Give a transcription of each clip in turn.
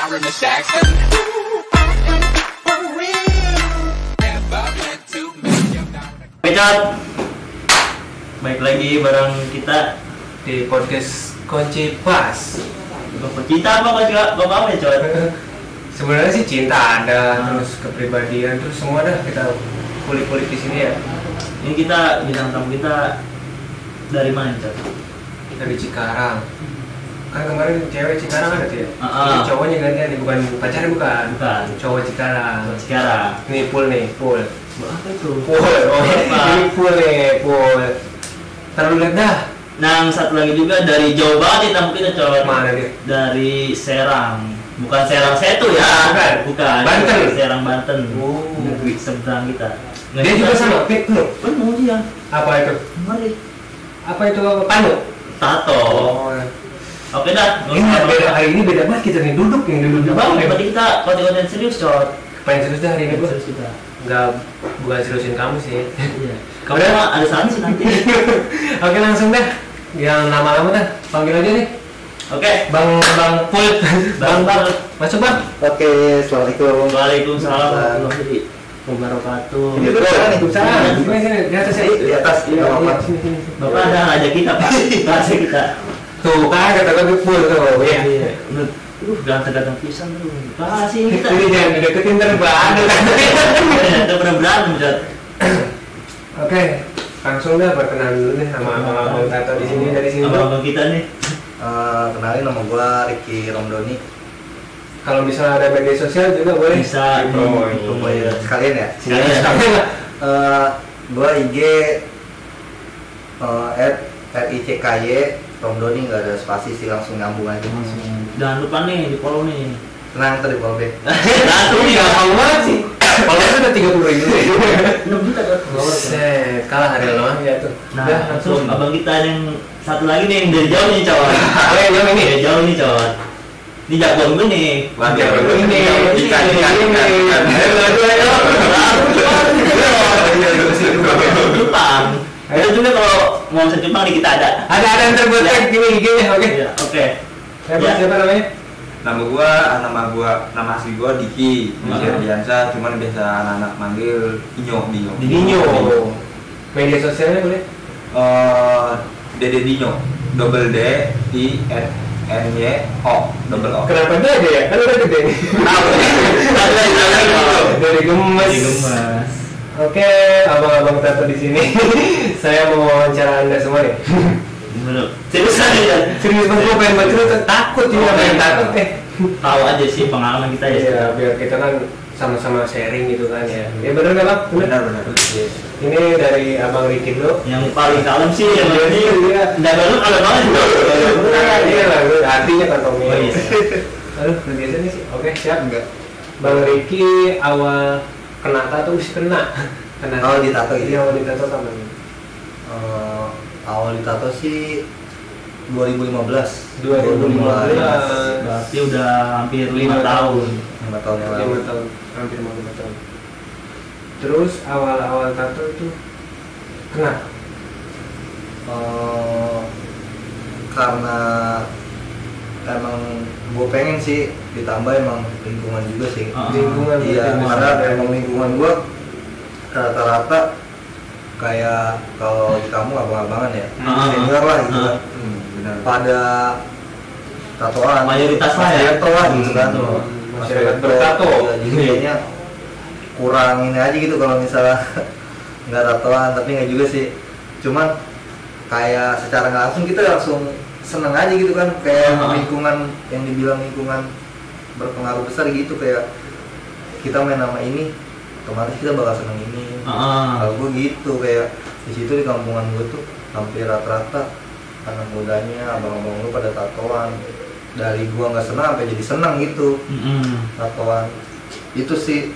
Byron the Jackson. Pecat. Baik lagi bareng kita di podcast Kunci Pas. Cinta apa bapak ya coy? Sebenarnya sih cinta ada, terus kepribadian, terus semua dah kita kulik-kulik di sini ya. Ini kita bintang tamu kita dari mana coy? Dari Cikarang. Kan kemarin cewek Cikarang ada tuh ya. Ini cowoknya gantian nih, bukan pacarnya bukan. Cowok Cikarang. Nih Pul. Apa itu? Pul. Oh, ini Pul nih, Pul. Terlalu lihat dah. Nah, satu lagi juga dari Jawa banget ya tamu kita coy. Mana dia? Dari Serang. Bukan Serang Setu ya. Bukan. Banten. Serang Banten. Oh. Negeri seberang kita. Dia juga sama pik tuh. Penuh dia. Apa itu? Mari. Apa itu panu? Tato. Oh. Oke dah. Ini beda hari ini beda banget kita nih duduk Bang, berarti kita konten serius coy. Paling serius dah hari ini gua. Serius kita. Enggak, bukan seriusin kamu sih. Iya. Kamu ada saran sih nanti. Oke, langsung deh. Yang nama-nama dah, panggil aja nih. Oke, Bang Pul. Bang. Masuk, Bang. Oke, assalamualaikum. Waalaikumsalam warahmatullahi wabarakatuh. Sini, di atas ya. Di atas, Iya, Bapak. sini. Bapak ada aja kita, Pak. Bahasa kita. Tuh, kan kata gua Pul tuh. Iya. Ganteng-ganteng pisan tuh. Bahasa ini kita. Ini jangan dideketin ntar berantem. Kita pernah berantem, Jod. Oke, langsung dah perkenalan dulu nih sama Abang Tato di sini dari sini. Abang kita nih. Kenalin nama gua Ricky Romdoni. Kalau misalnya ada media sosial juga boleh. Bisa Ya, sekalian ya. Sekalian. Gua IG @RICKY Romdoni, nggak ada spasi sih, langsung nyambung aja. Jangan lupa nih di follow nih. Tenang, tadi follow back. Langsung nih Nggak mau banget sih. Kalau itu udah 30.000 deh. 6 juta kan. Set, kalah hari lawan ya tuh. Nah, Udah, langsung abang kita yang satu lagi nih yang dari jauh nih, coy. Jauh ini. Dari jauh nih, coy. Ini jagoan gue nih. Ini. Jepang. Ayo juga kalau mau ke Jepang nih kita ada. Ada yang terbuat kayak gini IG-nya, oke. Oke. Siapa namanya? Nama asli gua Diki Ardiansa, cuman biasa anak-anak manggil Dinyo. Dinyo. Media sosialnya boleh? Dede Dinyo, double D I N Y O double O. Kenapa Dede ya? Kan udah gede nih. Dari gemes. Oke, abang-abang Tato di sini. Saya mau wawancara Anda semua nih. Serius aja. Serius banget, gue pengen baca takut juga pengen takut Tahu aja sih pengalaman kita ya. Iya, biar kita kan sama-sama sharing gitu kan ya. Ya benar nggak Bang? Benar. Ini dari Abang Ricky dulu. Yang paling kalem sih yang ini. Iya. Enggak baru kalau banget juga. Iya lah, artinya kantongnya. Oh, iya. Aduh, biasa nih sih. Oke, siap enggak? Bang Ricky awal kena tato kena. Awal ditato gitu? Iya, awal ditato kapan? Awal ditato sih 2015. 2015. Berarti udah hampir 5 tahun. 5 tahun yang lalu. 5 tahun, hampir mau 5 tahun. Terus awal-awal tato itu kena? Karena emang gue pengen sih, ditambah emang lingkungan juga sih. Lingkungan. Iya, karena emang lingkungan gue rata-rata kayak kalau di kamu abang-abangan ya, senior lah gitu kan. Benar. Pada tatoan. Mayoritas lah ya. Tato lah gitu kan. Masyarakat bertato. Ya, jadi kayaknya kurang ini aja gitu kalau misalnya nggak tatoan, tapi nggak juga sih. Cuman kayak secara nggak langsung kita langsung seneng aja gitu kan, kayak lingkungan yang dibilang lingkungan berpengaruh besar gitu, kayak kita main nama ini otomatis kita bakal seneng ini. Kalau gue gitu, kayak di situ di kampungan gue tuh hampir rata-rata anak mudanya, abang-abang lu pada tatoan. Dari gua nggak senang sampai jadi senang gitu. Tatoan itu sih.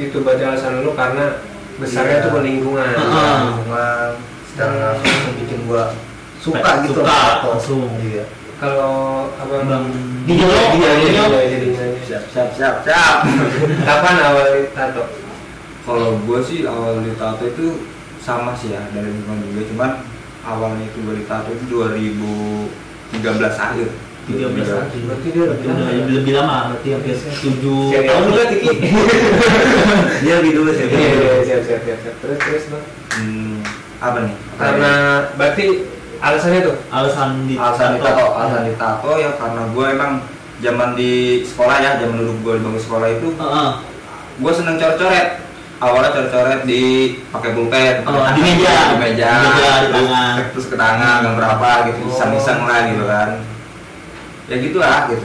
Itu berarti alasan lu karena besarnya tuh ke lingkungan. Lingkungan secara langsung bikin gua suka gitu tato. Iya. Kalau abang Dinyo. Siap. Kapan awal tato? Kalau gue sih awal ditato itu sama sih ya, dari lingkungan juga, cuman awalnya itu gue ditato itu 2013 akhir. 13 tahun. Berarti dia lebih lama, berarti hampir 7 tahun juga Tiki. Dia lebih dulu sih. Iya, siap. Terus Bang. Apa nih? Karena berarti alasannya tuh alasan ditato ya karena gue emang zaman di sekolah ya, zaman dulu gue di bangku sekolah itu gue seneng coret-coret. Awalnya coret-coret di pakai pulpen, di meja, di tangan, terus ke tangan, gambar apa gitu, iseng-iseng lah gitu kan. Ya gitu lah gitu.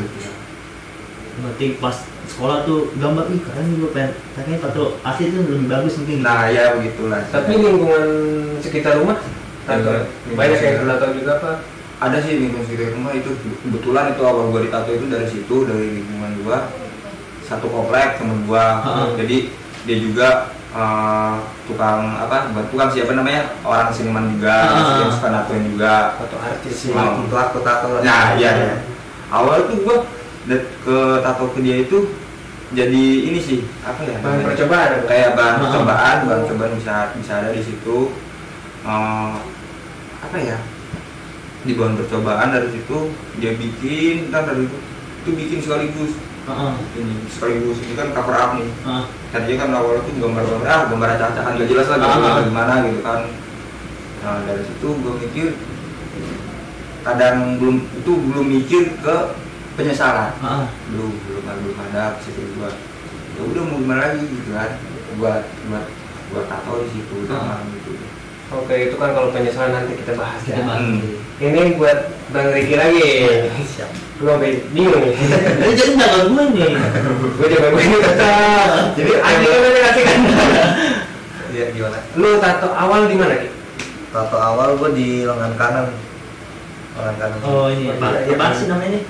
Berarti pas sekolah tuh gambar keren juga pengen tato asli itu lebih bagus mungkin. Nah ya begitulah. Tapi lingkungan sekitar rumah banyak yang tato juga apa? Ada sih lingkungan sekitar rumah itu kebetulan itu awal gua ditato itu dari situ, dari lingkungan gua, satu komplek temen gua. Jadi dia juga tukang siapa namanya, orang seniman juga, yang suka natoin juga, Tato artis pelaku tato. Nah iya. Awal tuh gua ke tato ke dia itu jadi ini sih apa ya, bahan percobaan, kayak bahan percobaan bisa ada di situ. Apa ya, di bahan percobaan dari situ dia bikin, dari itu bikin sekaligus. Ini kan cover up nih. Tadinya kan awalnya tuh gambar acak-acakan gak jelas lah gimana gitu kan. Nah dari situ gue mikir, kadang belum mikir ke penyesalan. Belum ada ke situ gua. Ya udah mau gimana lagi gitu kan. Buat tato di situ gitu. Oke, itu kan kalau penyesalan nanti kita bahas ya. Ini Ini buat Bang Riki lagi. siap. Gue sampai bingung nih. Jadi jangan gue nih. Gue coba ini tetap. Jadi anjing kan kasih kan. Iya gimana? Lu tato awal di mana Ki? Tato awal gue di lengan kanan. Oh ini apa sih namanya ini?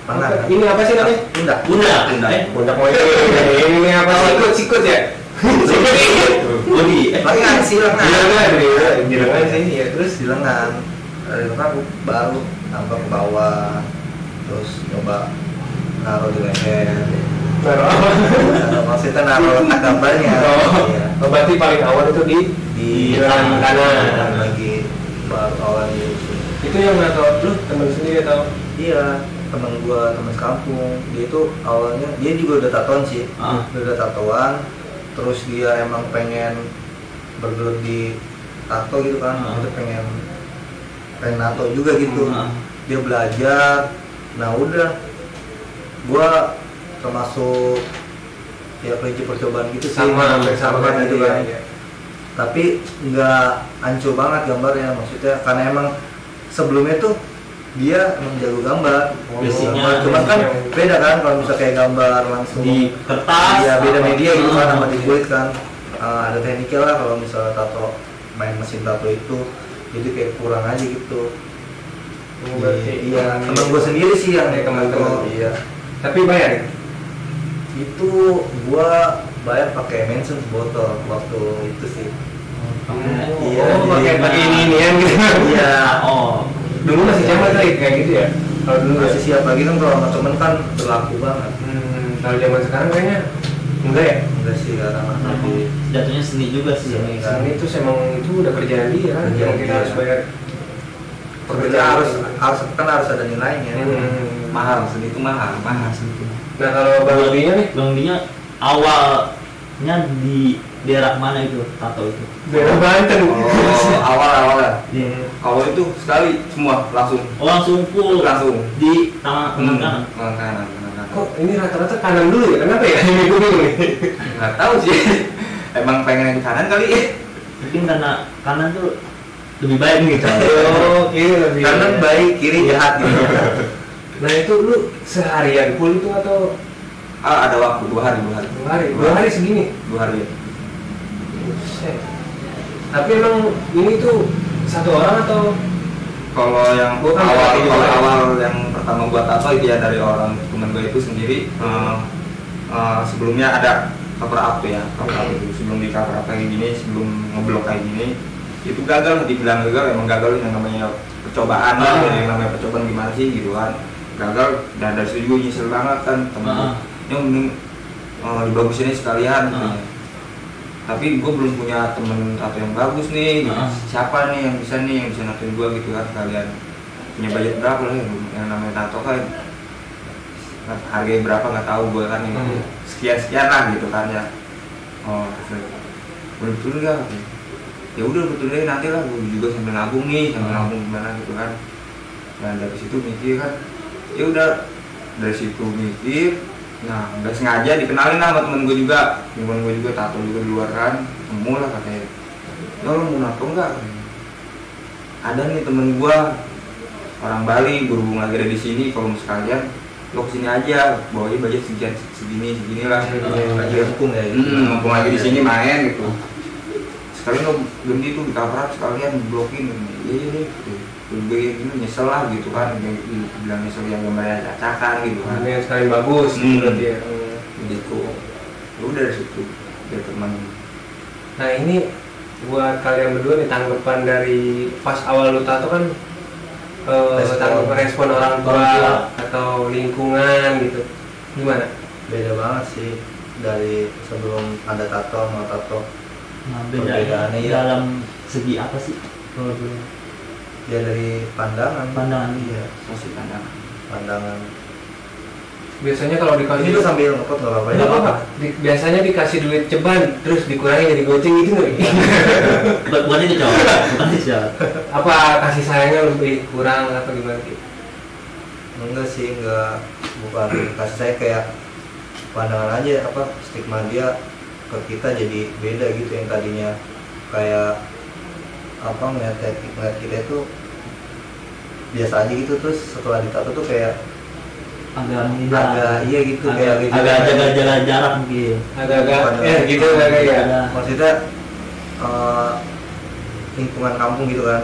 Lengan. Ini apa sih namanya? Pundak. Pundak mau ini apa sih? Sikut ya? Body. Lengan sih lengan. Di lengan sih ya. Terus Di lengan. Dari lengan baru tambah ke bawah. Terus coba naruh di leher. Maksudnya naruh letak gambarnya. Iya. Berarti paling awal itu di lengan kanan lagi baru awal di itu yang nggak tahu lu temen sendiri atau? Iya, temen gua, temen kampung. Dia itu awalnya dia juga udah tatoan sih. Udah tatoan. Terus dia emang pengen bergelut di tato gitu kan. Dia pengen nato juga gitu. Dia belajar. Nah udah, gua termasuk ya kelinci percobaan gitu sih, sama gitu kan. Tapi nggak hancur banget gambarnya, maksudnya karena emang sebelumnya tuh dia emang jago gambar. Cuman kan beda kan kalau misalnya kayak gambar langsung di kertas, ya beda media gitu kan, sama di kulit kan. Ada tekniknya lah kalau misalnya tato, main mesin tato itu, jadi kayak kurang aja gitu. Iya, teman gue sendiri sih yang teman-teman. Iya. Tapi bayar? Itu gua bayar pakai mention botol waktu itu sih. Iya, pakai ini ya gitu. Iya. Dulu masih zaman kali kayak gitu ya. Kalau dulu masih siapa gitu kalau sama temen kan berlaku banget. Kalau zaman sekarang kayaknya enggak ya? Enggak sih, karena lebih jatuhnya seni juga sih. Seni itu emang itu udah kerjaan dia kan, yang kita harus bayar. Pekerjaan harus ada nilainya. Mahal, seni itu mahal. Nah kalau Bang Dinya nih? Bang Dinya awalnya di daerah mana itu tato itu? Daerah Banten. Awal-awalnya. Awal itu sekali semua langsung full di tangan kanan. Kok ini rata-rata kanan dulu ya? Kenapa ya? Ini gue bingung nih. Nggak tahu sih. Emang pengen yang kanan kali ya? Mungkin karena kanan tuh lebih baik gitu. Oke, lebih. Kanan baik, kiri jahat gitu. Nah itu lu seharian full itu atau? Ada waktu 2 hari. 2 hari segini? 2 hari ya. Tapi emang ini tuh satu orang atau? Kalau yang awal yang pertama buat tato itu ya dari orang teman gue itu sendiri. Sebelumnya ada cover up ya, sebelum di cover up kayak gini, sebelum ngeblok kayak gini, itu gagal, dibilang gagal, emang gagal yang namanya percobaan lah, yang namanya percobaan gimana sih gitu kan, gagal. Dan dari situ gue nyesel banget kan, temen yang mending dibagusin sekalian. Tapi gue belum punya temen tato yang bagus nih, gitu. Siapa nih yang bisa natoin gue gitu kan sekalian. punya budget berapa lah yang namanya tato kan, harganya berapa nggak tahu gue kan, yang sekian lah gitu kan ya. Oh betul nggak? Ya udah betul deh, nanti lah gue juga sambil nabung gimana gitu kan. Dan dari situ mikir kan, ya udah dari situ mikir. Nah nggak sengaja dikenalin lah sama temen gue juga tato juga di luar kan, ketemu lah katanya, ya lo mau nato nggak? Ada nih temen gue orang Bali, berhubung lagi ada di sini, kalau mau sekalian lo kesini aja, bawain budget segini lah, lagi hukum ya, mumpung lagi di sini main gitu. Sekalian lo ganti tuh di cover sekalian blokin, iya nih, lebih gini nyesel lah gitu kan, bilang nyesel yang gambarnya cacakan gitu kan. Ini yang sekalian bagus, berarti ya. Gitu. Udah dari situ, dari teman. Nah ini buat kalian berdua nih, tanggapan dari pas awal lu tato kan, tanggapan respon orang tua atau lingkungan gitu, gimana? Beda banget sih dari sebelum ada tato sama tato. Nah, bedanya dalam segi apa sih kalau dulu? Ya dari pandangan iya, Masih pandangan. Biasanya kalau dikasih Ini tuh sambil ngepot nggak apa-apa. nggak apa-apa. Biasanya dikasih duit ceban terus dikurangi jadi goceng gitu nggak? bukan itu cowok, bukan itu. Apa kasih sayangnya lebih kurang atau gimana gitu? Enggak sih, bukan kasih saya, kayak pandangan aja, apa stigma dia ke kita jadi beda gitu. Yang tadinya kayak apa ngeliat kita itu biasa aja gitu, terus setelah ditato tuh kayak agak iya gitu, kayak agak jaga jarak mungkin, agak gitu kayak maksudnya lingkungan kampung gitu kan.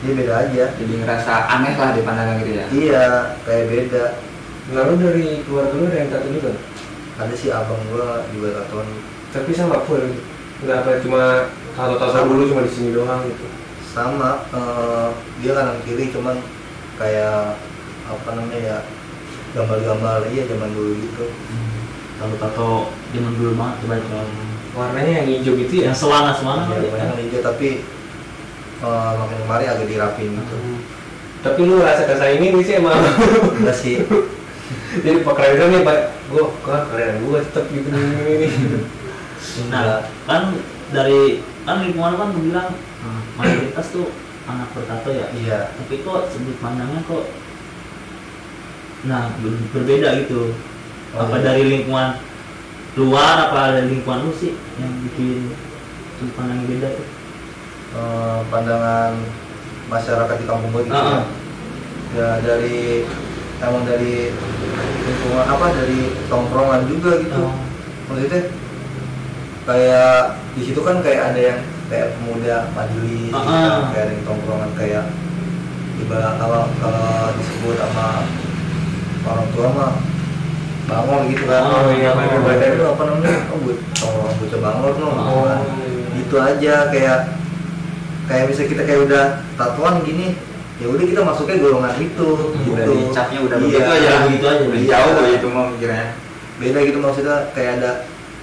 Dia beda aja, jadi ngerasa aneh lah di pandangan gitu ya. iya kayak beda. Lalu dari keluarga lu ada yang tato juga? Ada sih abang gua juga tatoan, Tapi sama full, nggak apa cuma tato dulu cuma di sini doang gitu. sama dia kanan kiri, cuman kayak apa namanya ya, gambar-gambar iya zaman dulu gitu. Kalau tato zaman dulu banget coba Warnanya yang hijau gitu ya? yang selana Ya, banyak hijau, tapi makin kemari agak dirapin gitu. Tapi lu rasa kesaingin sih emang? Enggak sih. Jadi pekerenan nih pak, keren gue tetap gitu ini. Nah kan dari lingkungan kan bilang mayoritas tuh anak bertato ya. Iya. Tapi kok sudut pandangnya kok berbeda gitu. Apa iya. dari lingkungan luar, apa dari lingkungan lu sih yang bikin sudut pandangnya beda tuh? Pandangan masyarakat di kampung gue gitu ya dari lingkungan, apa dari tongkrongan juga gitu. Maksudnya kayak di situ kan kayak ada yang kayak pemuda majelis gitu kan, kayak ada yang tongkrongan kayak ibarat kalau disebut sama orang tua mah bangor gitu kan. Badan itu apa namanya? Tongkrongan bocah bangor gitu aja, kayak bisa kita kayak udah tatoan gini, ya udah kita masuknya golongan itu gitu. Udah dicapnya udah iya, begitu aja, udah iya. jauh gitu mau mikirnya. Beda gitu, maksudnya kayak ada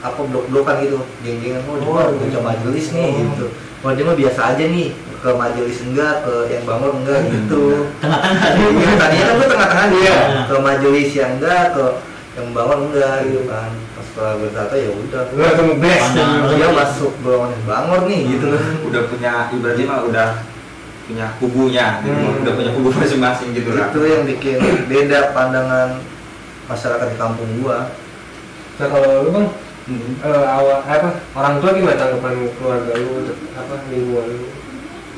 apa blok-blokan gitu, geng-gengan, bocah majelis nih gitu. Kalau dia mah biasa aja nih, ke majelis enggak, ke yang bangor enggak gitu. Tengah-tengah Iya, tadinya kan gue tengah-tengah dia, ke majelis yang enggak, ke yang bangor enggak gitu kan. Pas setelah bertato ya udah, dia masuk golongan yang bangor nih gitu. Udah punya, ibaratnya mah udah punya kubunya gitu, udah punya kubu masing-masing gitu lah. Itu yang bikin beda pandangan masyarakat di kampung gua. Nah kalau lu bang, orang tua gimana tanggapan keluarga lu, lingkungan lu?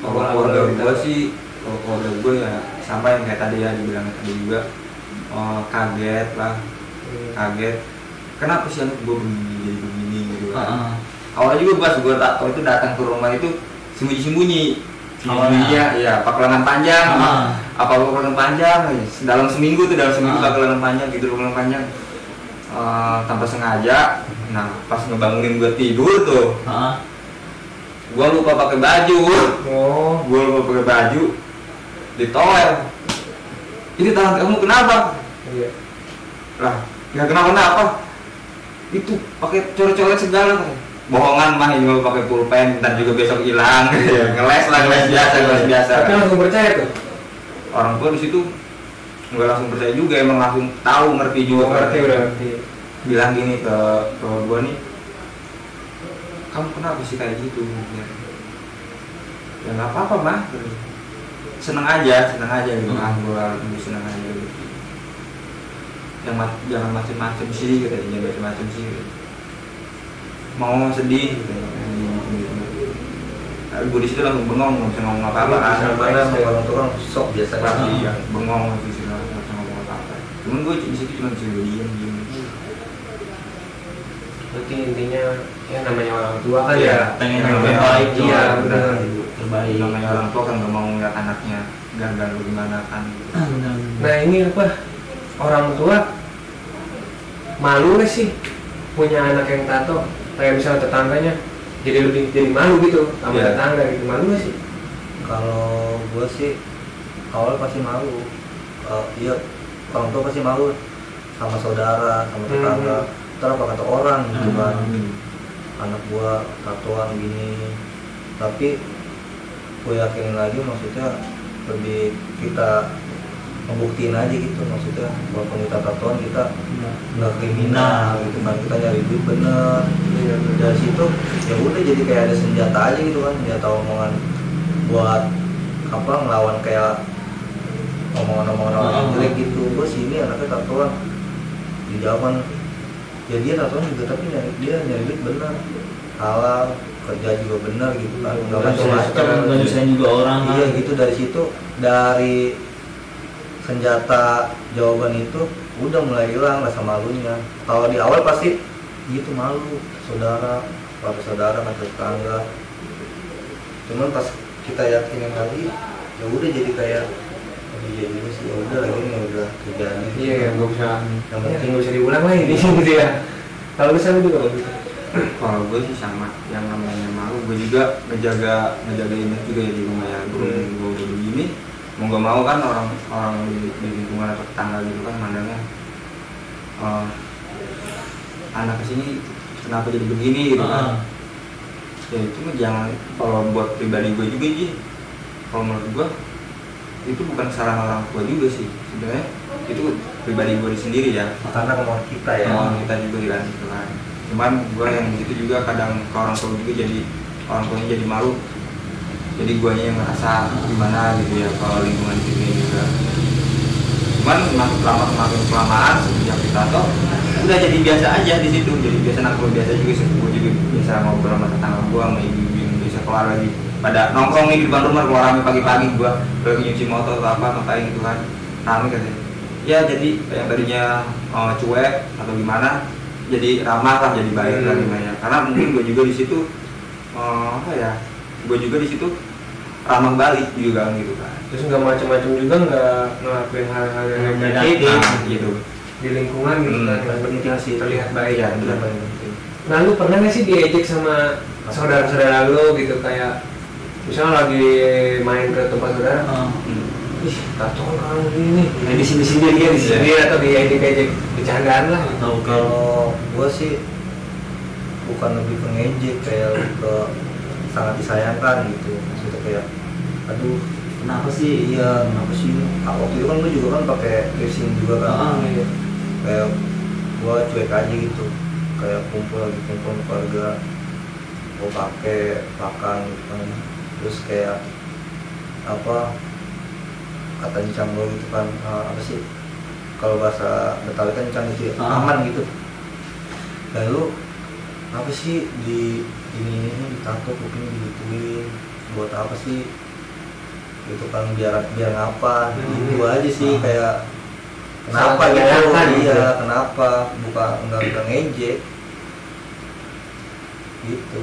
Keluarga gue sih, keluarga gue ya sama yang kayak tadi ya dibilang tadi juga, kaget lah, kaget. Kenapa sih anak gue begini gitu kan? Awalnya juga pas gue tato itu datang ke rumah itu sembunyi-sembunyi. Awalnya ya pakai lengan panjang, lengan panjang, dalam seminggu pakai lengan panjang gitu, lengan panjang. Tanpa sengaja, nah pas ngebangunin gue tidur tuh, gue lupa pakai baju, di toel. Ini tangan kamu kenapa? Iya. Lah, nggak kenapa-napa. Itu pakai coret-coret segala. Bohongan mah, ini mau pakai pulpen, ntar juga besok hilang. Ngeles biasa. Tapi langsung percaya tuh? orang tua di situ nggak langsung percaya juga, emang langsung tahu ngerti juga. Ngerti. Bilang gini ke gue nih, kamu kenapa sih kayak gitu? Ya nggak apa-apa mah, seneng aja gitu kan, gue seneng aja gitu. Jangan macem-macem sih, katanya, jangan macem-macem sih. Mau sedih gitu. Gue di situ langsung bengong, nggak bisa ngomong apa-apa. Karena orang tua kan sok biasanya. Iya, bengong di situ, nggak bisa ngomong apa-apa. Cuman gue di situ cuma bisa diem. Berarti intinya ya namanya orang tua kan Iya, ya pengen yang yang terbaik. terbaik. Iya, Benar. benar. Terbaik. Namanya orang tua kan nggak mau ngeliat anaknya gagal gimana kan. Benar. Nah ini apa, orang tua malu gak sih punya anak yang tato? Kayak misalnya tetangganya jadi malu gitu sama Iya. tetangga gitu, malu gak sih? Kalau gue sih awal pasti malu. Iya, orang tua pasti malu sama saudara, sama tetangga. Ntar apa kata orang gitu kan, anak gua tatoan gini. Tapi gue yakinin lagi, maksudnya lebih kita ngebuktiin aja gitu, maksudnya walaupun kita tatoan kita nggak kriminal gitu kan, kita nyari duit bener. Dari situ ya udah jadi kayak ada senjata aja gitu kan, senjata omongan buat apa, ngelawan kayak omongan-omongan orang yang jelek gitu. Gue sini anaknya tatoan, dijawabkan ya dia tatoan juga tapi dia nyari duit bener, halal, kerja juga bener gitu kan, nggak macam-macam. Nggak nyusahin juga orang. Iya gitu. Dari situ, dari senjata jawaban itu udah mulai hilang rasa malunya. Kalau di awal pasti gitu malu, saudara, pada saudara, pada tetangga. Cuman pas kita yakinin lagi, ya udah jadi kayak jadi ini sih, ya udah lagi ini udah terjadi. Iya, nggak bisa. Yang Ya, penting nggak bisa diulang lagi di sini gitu ya. Kalau misalnya juga gitu. Kalau gue sih sama, yang namanya malu, gue juga ngejaga image juga ya di rumah ya. Gue udah begini, mau gak mau kan orang di lingkungan atau tetangga gitu kan mandangnya, anak kesini kenapa jadi begini gitu kan. Ya itu mah jangan, kalau buat pribadi gue juga sih, kalau menurut gue itu bukan kesalahan orang tua juga sih sebenarnya, itu pribadi gue sendiri ya, karena kemauan kita ya. kemauan kita juga kan gitu kan. Cuman gue yang gitu juga kadang ke orang tua juga, jadi orang tuanya jadi malu, jadi guanya yang ngerasa gimana gitu ya kalau lingkungan di sini juga. Cuman makin kelamaan sejak kita tato udah jadi biasa aja di situ, jadi biasa nongkrong biasa juga sih. Gue juga biasa ngobrol sama tetangga gue, sama ibu-ibu yang biasa keluar lagi pada nongkrong nih di depan rumah, keluar rame pagi-pagi, gue nyuci motor atau apa ngapain gitu kan, rame katanya. Ya jadi yang tadinya cuek atau gimana jadi ramah lah, jadi baik lah gimana. Karena mungkin gue juga di situ apa ya, gue juga di situ ramah balik juga gitu kan. Terus nggak macam-macam juga, nggak ngelakuin hal-hal yang negatif Gitu di lingkungan gitu kan. Yang penting sih Terlihat baik. ya, Itu benar. yang paling penting. Nah lu pernah nggak sih diejek sama saudara-saudara lu gitu, kayak misalnya lagi main ke tempat saudara, ih tatoan kamu gini, nah di sini dia di sini atau diejek-ejek bercandaan lah. Atau Kalau gue sih bukan lebih ke ngejek, kayak lebih ke sangat disayangkan gitu. Maksudnya kayak, aduh kenapa sih? iya kenapa sih? Waktu itu kan gue juga kan pakai piercing juga kan. Iya. Kayak gue cuek aja gitu, kayak kumpul keluarga, gue pakai makan gitu kan. Terus kayak apa, kata encang gue gitu kan, apa sih kalau bahasa Betawi kan encang gitu ya, aman gitu. Dan lu apa sih di ini ditato kuping digituin buat apa sih gitu kan, biar ngapa gitu aja sih. Kayak kenapa Sangat gitu, menyayangkan gitu. iya kenapa, bukan enggak ngejek gitu,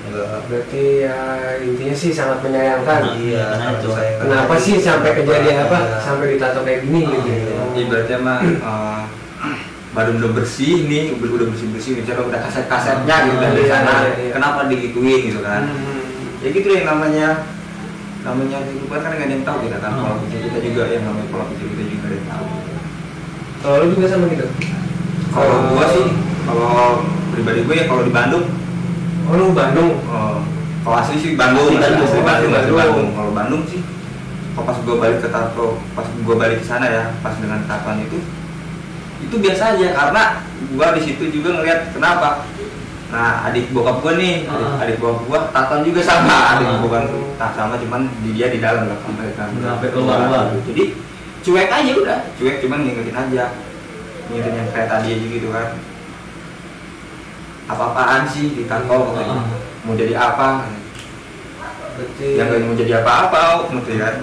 enggak. Berarti ya intinya sih sangat menyayangkan. Iya, Karena itu. sayang. Kenapa sih sampai kejadian apa, Iya. sampai ditato kayak gini gitu? Iya berarti mah baru udah bersih nih, udah bersih misalnya udah kaset-kasetnya gitu kan di sana, Iya. kenapa digituin gitu kan. Ya gitu yang namanya kehidupan kan nggak ada yang tahu kita kan. Pola pikir kita juga, yang namanya pola pikir kita juga ada yang tahu. Kalau lu juga sama gitu? Kalau gua sih, kalau pribadi gue ya kalau di Bandung, Oh lu Bandung? kalau asli sih Bandung, Asli Bandung. asli Bandung, Oh, asli Bandung. Bandung. Kalau Bandung sih kok pas gue balik ke tato, pas gue balik ke sana ya, pas dengan tatoan itu biasa aja karena gue di situ juga ngeliat kenapa. Nah adik bokap gue nih, adik bokap gue tatoan juga sama, adik bokap tak sama cuman dia di dalam nggak sampai keluar. Jadi cuek aja udah, cuek cuman ngingetin aja, ngingetin yang kayak tadi aja gitu kan. Apa-apaan sih di tato, mau jadi apa? Betul. Yang gak mau jadi apa-apa, ngerti kan?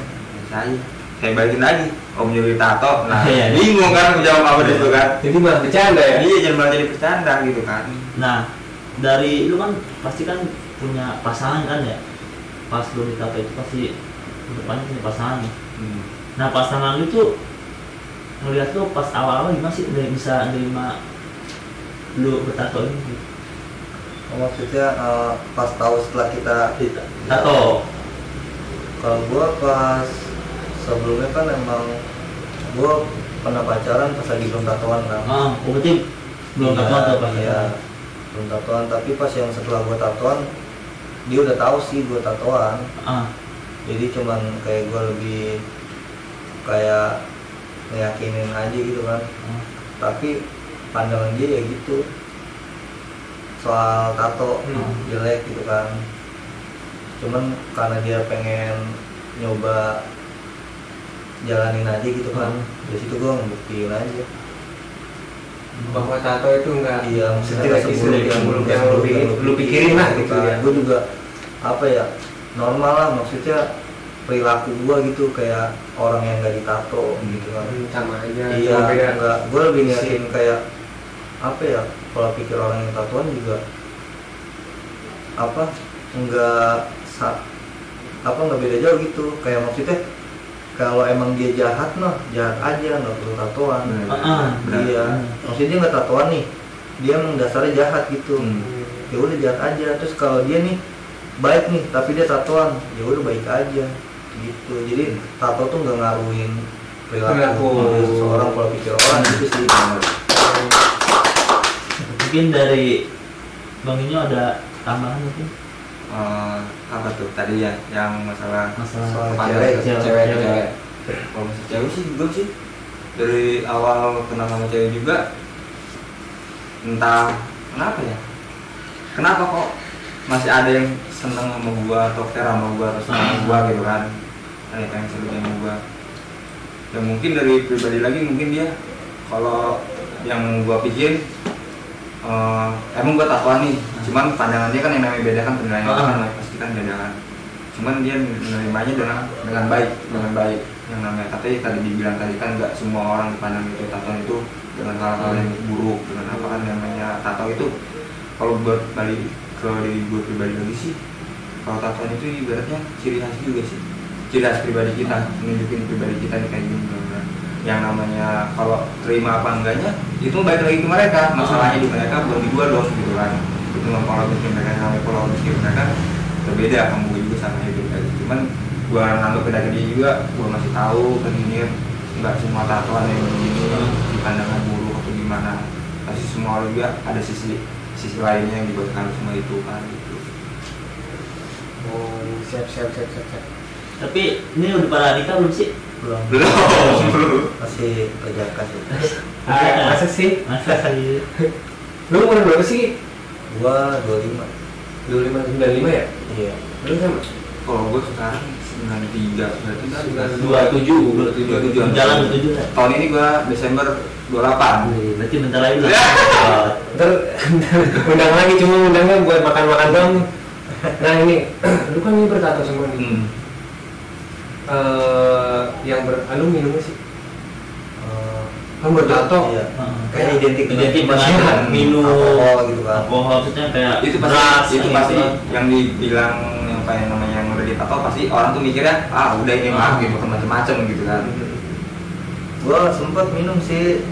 Saya balikin lagi, om jadi tato, nah bingung kan mau jawab apa itu kan? Jadi malah bercanda ya? Iya, jangan malah jadi bercanda gitu kan. Nah, dari lu kan pasti kan punya pasangan kan ya? Pas lu ditato itu pasti depannya punya pasangan ya? Nah, pasangan lu tuh ngeliat lu pas awal-awal gimana sih udah bisa nerima lu bertato ini? Maksudnya pas tahu setelah kita Tato. Kalau gua pas sebelumnya kan emang gua pernah pacaran pas lagi belum tatoan kan. Berarti belum tatoan tuh pas iya, belum tatoan, tapi pas yang setelah gua tatoan dia udah tahu sih gua tatoan. Jadi cuman kayak gua lebih kayak ngeyakinin aja gitu kan. Tapi pandangan dia ya gitu soal tato jelek gitu kan. Cuman karena dia pengen nyoba jalanin aja gitu kan. Dari situ gue ngebuktiin aja bahwa tato itu enggak maksudnya yang lu pikirin lah gitu ya. Gue juga apa ya, normal lah, maksudnya perilaku gue gitu kayak orang yang gak ditato gitu kan. Sama aja. Iya, enggak, gue lebih niatin kayak apa ya, kalau pikir orang yang tatoan juga apa enggak beda jauh gitu. Kayak maksudnya kalau emang dia jahat mah jahat aja, nggak perlu tatoan. Iya, maksudnya dia nggak tatoan nih, dia emang dasarnya jahat gitu. Ya udah jahat aja. Terus kalau dia nih baik nih tapi dia tatoan, ya udah baik aja gitu. Jadi tato tuh nggak ngaruhin perilaku seseorang, kalau pikir orang gitu sih. Mungkin dari Bang Inyo ada tambahan mungkin? Apa tuh tadi ya yang masalah Soal cewek. Cewek. Kalau masih cewek sih gue sih dari awal kenal sama cewek juga, entah kenapa kok masih ada yang seneng sama gua atau care sama gua atau seneng sama gua gitu kan, ada yang seneng sama gua. Ya mungkin dari pribadi lagi, mungkin dia kalau yang gua pikirin emang gua tatoan nih, cuman pandangan dia kan yang namanya beda kan, penilaiannya kan pasti kan beda kan. Cuman dia menerimanya dengan baik, yang namanya tadi dibilang tadi kan nggak semua orang dipandang itu tatoan itu dengan hal-hal yang buruk, dengan apa kan namanya tato itu. Kalau buat balik ke diri gue pribadi lagi sih, kalau tatoan itu ibaratnya ciri khas juga sih, ciri khas pribadi kita, menunjukin pribadi kita nih kayak gini. Yang namanya kalau terima apa enggaknya itu balik lagi ke mereka, masalahnya di mereka, belum di gua dong gitu kan. Itu pola pikir mereka, namanya pola pikir mereka berbeda, kamu gue juga sama itu aja. Cuman gua nganggep beda ke dia juga, gua masih tahu kan ini nggak semua tatoan yang begini dipandangkan buruk atau gimana, pasti semua orang juga ada sisi lainnya yang dibuatkan semua itu kan gitu. Oh, siap. Tapi ini udah pada nikah belum sih? Belum. Masih perjaka sih. Masa sih? Lu umur berapa sih? Gua 25. 95 ya? Iya. Lu sama? Kalau gua sekarang 93, berarti kan 27 Jalan 27 kan? tahun ini gua Desember 28. Berarti bentar lagi lah. Ntar undang lagi, cuma undangnya buat makan-makan dong. Nah ini, lu kan ini bertato semua nih. Yang lu minumnya sih? Kan bertato. Iya. Kayak identik dengan minum alkohol gitu kan. Alkohol maksudnya kayak Itu pasti yang dibilang yang kayak namanya yang udah ditato pasti orang tuh mikirnya udah ini mah gitu macam-macam gitu kan. Gua sempet minum sih.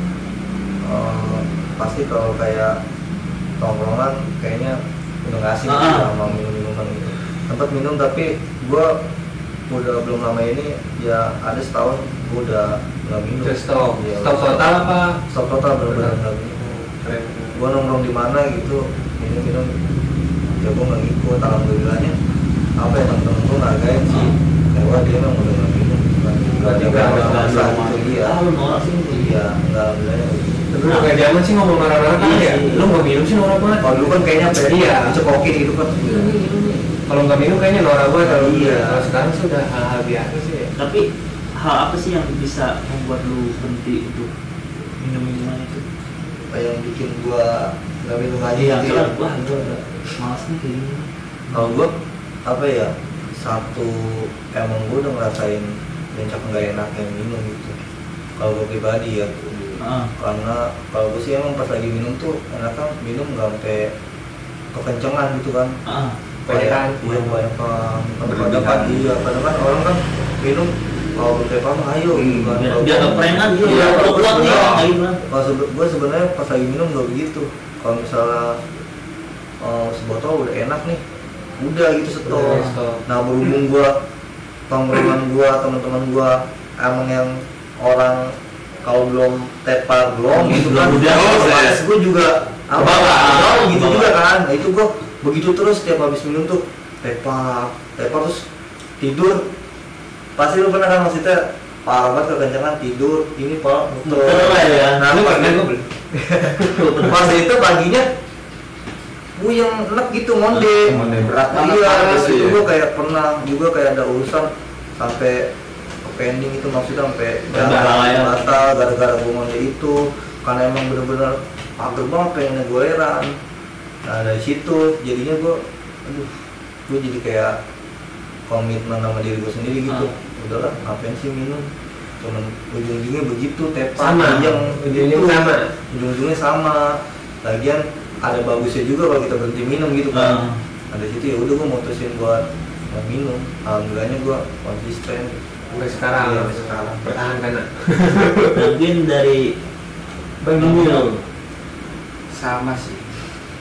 Pasti kalau kayak tongkrongan kayaknya udah nggak asing gitu sama minum-minuman gitu. Sempet minum, tapi gua udah belum lama ini ya ada setahun gua udah nggak minum. Stop Ya, total apa? Stop total, benar-benar nggak minum. Gua nongkrong di mana gitu minum ya gua nggak ngikut. Alhamdulillahnya apa ya, temen-temen gua ngargain sih, kayak dia emang udah nggak minum. Enggak juga masalah gitu dia. Ah lu norak sih. Iya, enggak boleh. Dulu kayak zaman sih ngomong norak-norak kan ya. Lu nggak minum sih norak banget. Kalau dulu kan kayaknya Iya. dicekokin gitu kan. Kalau nggak minum kayaknya norak banget. Iya. Kalau sekarang sudah hal-hal biasa sih ya. Tapi hal apa sih yang bisa membuat lu berhenti untuk minum minuman itu? Kayak yang bikin gua nggak minum lagi Iya, gitu ya. wah gua udah malas nih kayak gini. Kalau gua apa ya, satu emang gua udah ngerasain puncak nggak enaknya minum gitu. Kalau gua pribadi ya, karena kalau gua sih emang pas lagi minum tuh enaknya minum nggak sampai kekencengan gitu kan. Banyakan. Iya banyakan. Kadang kan iya, kadang kan orang kan minum kalau berdepan ayo gitu kan. Kalau Biar gua- keperengan gitu Iya, ya, kalau kuat nih iya. kayak gimana? Kalau gue sebenarnya pas lagi minum nggak begitu. Kalau misalnya sebotol udah enak nih, udah gitu Udah stop. stop. Nah berhubung gue tongkrongan gue, teman-teman gue emang yang orang kalau belum tepar belum gitu kan, Udah, otomatis gue juga apa Bawa. gitu Bawa. juga kan. Nah itu gue begitu terus setiap habis minum tuh tepar terus tidur. Pasti lu pernah kan maksudnya parah banget kekencangan tidur ini pak Muter lah ya. nah Lu pas pernah itu gue beli. pas itu paginya puyeng enak gitu monde berat banget iya panas itu ya. gua kayak pernah juga kayak ada urusan sampai ke pending itu maksudnya sampai Berdarah ya. batal gara-gara gua monde itu karena emang bener-bener pager banget pengen goleran. Nah dari situ jadinya gua jadi kayak komitmen sama diri gua sendiri gitu. Udahlah ngapain sih minum, cuman ujung-ujungnya begitu tepat Sama. yang Ujung-ujungnya sama. ujung-ujungnya sama. Lagian ada bagusnya juga kalau kita berhenti minum gitu kan. Ada situ ya udah gua mutusin buat nggak minum. Alhamdulillahnya gua konsisten. Sampai sekarang. Iya, sampai sekarang. Pertahankan nak. Mungkin dari Bang Dulu. Sama sih.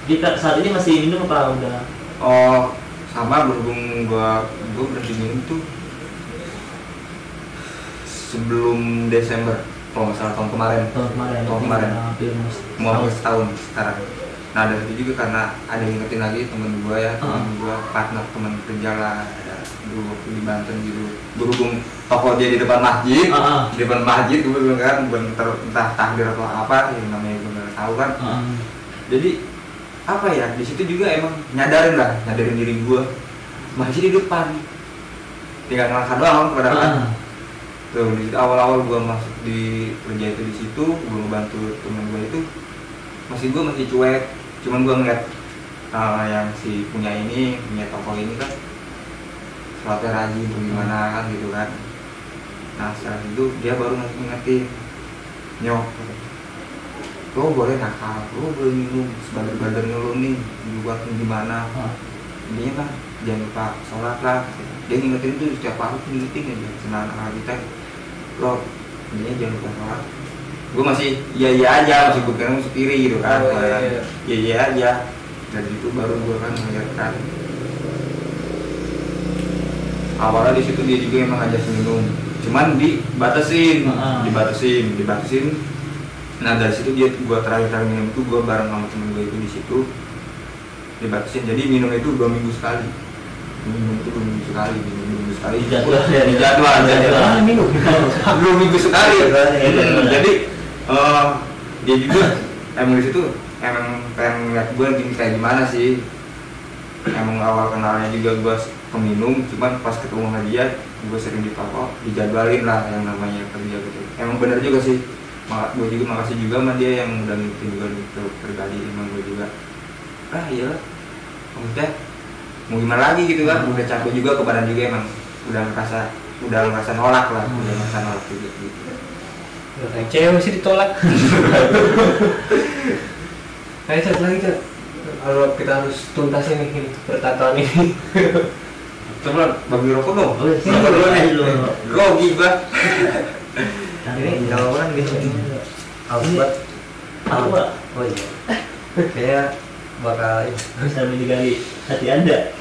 kita saat ini masih minum apa udah? Oh, sama berhubung gua berhenti minum tuh sebelum Desember kalau nggak salah tahun kemarin. Tahun kemarin. Hampir Mau setahun sekarang. Nah dari itu juga karena ada yang ngingetin lagi temen gua ya, temen gua partner temen kerja lah, ada dulu waktu di Banten gitu. Berhubung toko dia di depan masjid, di depan masjid gue bilang kan, entah takdir atau apa yang namanya gue nggak tahu kan. Jadi apa ya, di situ juga emang nyadarin diri gue masih di depan, tinggal ngelangkah doang padahal kan. Tuh di situ awal-awal gue masuk di kerja itu di situ, gue ngebantu temen gue itu masih cuek, cuman gue ngeliat yang si punya toko ini kan sholatnya rajin tuh gimana kan gitu kan. Nah setelah itu dia baru ngingetin, nyok lo boleh nakal, lo boleh minum sebadan lo nih buat gimana. Intinya kan jangan lupa sholat lah. Dia ngingetin tuh setiap hari tuh ngingetin aja senang kita lo intinya jangan lupa sholat. Gue masih iya aja, masih gue kira masih kiri gitu kan. Iya aja. Dari itu baru gue kan mengajarkan. Awalnya di situ dia juga emang ngajak minum, cuman dibatasin. Nah dari situ gue terakhir minum itu gue bareng sama temen gue itu di situ dibatasin. Jadi minum itu 2 minggu sekali. Minum 2 minggu sekali. Di jadwal. Minum 2 minggu sekali. Jadi dia juga emang di situ emang pengen ngeliat gue gini kayak gimana sih. Emang awal kenalnya juga gue peminum, cuman pas ketemu sama dia gue sering di toko dijadwalin lah yang namanya kerja gitu. Emang bener juga sih. Gue juga makasih juga sama dia yang udah ngikutin juga gitu pribadi. Emang gue juga iyalah maksudnya mau gimana lagi gitu kan. Udah capek juga ke badan juga, emang udah ngerasa nolak lah. Udah ngerasa nolak juga gitu. Kayak cewek sih ditolak. Ayo cek lagi cek. Kalau kita harus tuntasin nih pertatuan ini. Coba bagi rokok dong. Rokok dulu nih lu. Grogi gua. Ini jawaban gitu. Albat. Apa? Oh iya. Kayak bakal Bisa mendigali hati Anda.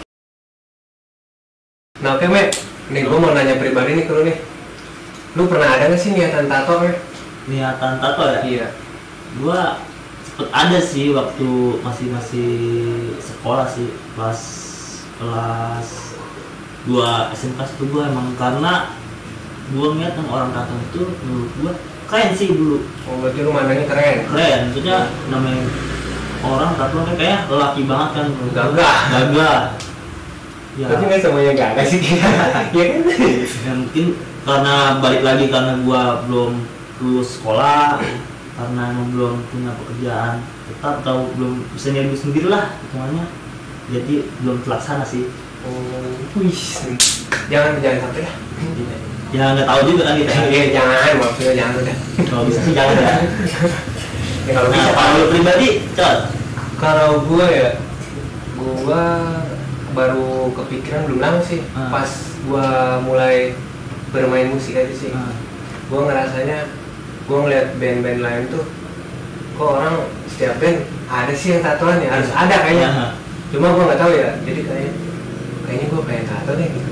Nah oke Mek, nih gue mau nanya pribadi nih ke lu nih. Lu pernah ada nggak sih niatan tato Mek? Niatan tato ya? Iya. Gua sempet ada sih waktu masih sekolah sih, kelas 2 SMK itu gua emang karena gue ngeliat yang orang tato itu menurut gue keren sih dulu. Oh, berarti lu mandangnya keren. Keren, maksudnya namanya orang tato kan kayak lelaki banget kan. Gagah. Gagah. Ya. Berarti nggak semuanya gagah sih. Iya kan? Ya mungkin karena balik lagi karena gue belum lulus sekolah, karena emang belum punya pekerjaan tetap atau belum bisa nyari duit sendiri lah hitungannya, jadi belum terlaksana sih. Oh, wih, jangan sampai ya. Ya nggak tahu juga kan kita. Iya, jangan, maksudnya jangan udah. Kalau bisa sih jangan ya. Ya kalau Nah, bisa. kalau lu pribadi, Cot. Kalau gua ya, gua baru kepikiran belum lama sih. Pas gua mulai bermain musik aja sih. Gua ngerasanya, gua ngeliat band-band lain tuh, kok orang setiap band ada sih yang tatoan ya, harus ada kayaknya. Cuma gua nggak tahu ya, jadi kayaknya gua pengen tato deh gitu.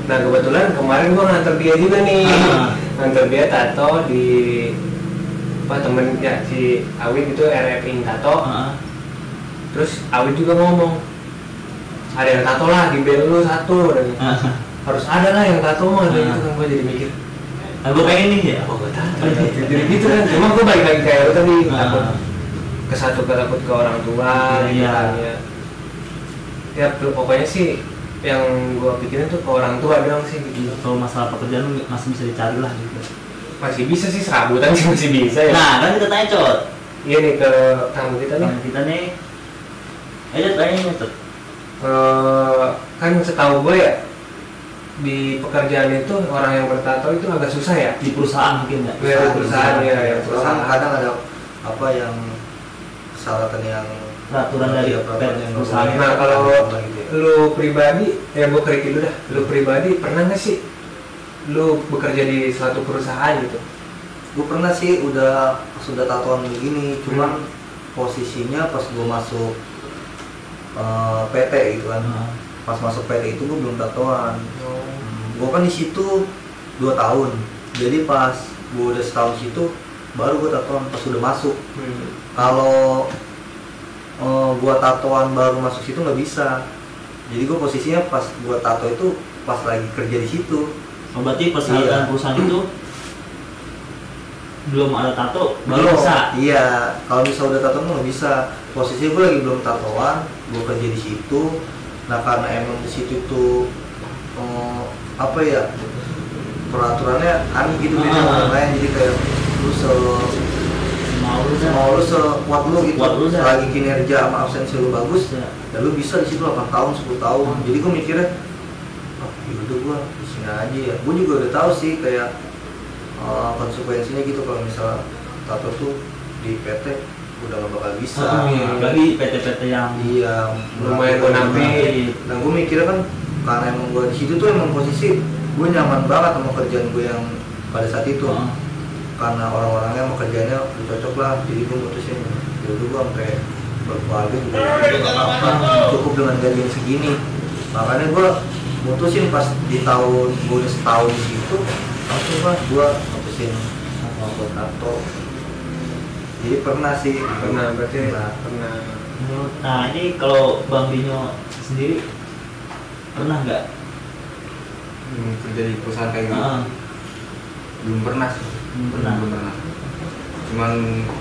Nah kebetulan kemarin gua nganter dia juga nih, nganter dia tato di apa temen ya si Awit itu RF Ing tato. Terus Awit juga ngomong, ada yang tato lah di band lu satu, dan harus ada lah yang tato mah, gitu kan gua jadi mikir. Nah, gue pengen nih ya. Oh, gue tato. Jadi gitu kan. Cuma gue balik lagi kayak lu tadi, takut takut ke orang tua, gitu kan ya. Ya pokoknya sih yang gue pikirin tuh ke orang tua doang sih gitu. Kalau masalah pekerjaan masih bisa dicari lah gitu. Masih bisa sih, serabutan sih masih bisa ya. Nah, kan kita tanya, Cot. Iya nih ke tamu kita nih. Tamu kita nih. Ayo tanya Cot. Kan setahu gue ya, di pekerjaan itu orang yang bertato itu agak susah ya. Di perusahaan mungkin ya. Di perusahaan ya, yang perusahaan kadang ada apa yang persyaratan yang peraturan dari perusahaan. Nah kalau lu pribadi, ya gue keriki dulu dah. Lu pribadi pernah nggak sih lu bekerja di suatu perusahaan gitu? Gue pernah sih, sudah tatoan begini, cuman posisinya pas gue masuk PT gitu kan. Pas masuk PT itu gue belum tatoan. Gue kan di situ 2 tahun, jadi pas gue udah setahun situ baru gue tatoan pas udah masuk. Kalau gue tatoan baru masuk situ nggak bisa, jadi gue posisinya pas gue tato itu pas lagi kerja di situ. Oh, berarti persyaratan perusahaan itu belum ada tato baru bisa. Iya, kalau misalnya udah tato nggak bisa. Posisinya gue lagi belum tatoan, gue kerja di situ. Nah karena emang di situ tuh apa ya, peraturannya aneh gitu, beda sama lain. Jadi kayak lu mau lu sekuat lu gitu, selagi kinerja sama absensi lu bagus ya lu bisa di situ 8 tahun 10 tahun. Jadi gue mikirnya yaudah gue di sini aja ya. Gue juga udah tahu sih kayak konsekuensinya gitu kalau misalnya tato tuh di PT udah gak bakal bisa. Bagi PT-PT yang lumayan menampi. Dan gue mikirnya kan karena emang gue di situ tuh emang posisi gue nyaman banget sama kerjaan gue yang pada saat itu. Karena orang-orangnya sama kerjanya udah cocok lah, jadi gue mutusin yaudah gue sampai berkeluarga juga gak apa-apa, cukup dengan gaji yang segini. Makanya gue mutusin pas di tahun gue udah setahun di situ, langsung lah gue mutusin sama gue tato. Jadi pernah sih. Berarti pernah. Nah ini kalau Bang Binyo sendiri pernah nggak kerja di perusahaan kayak gitu? Belum pernah sih. Belum pernah. Cuman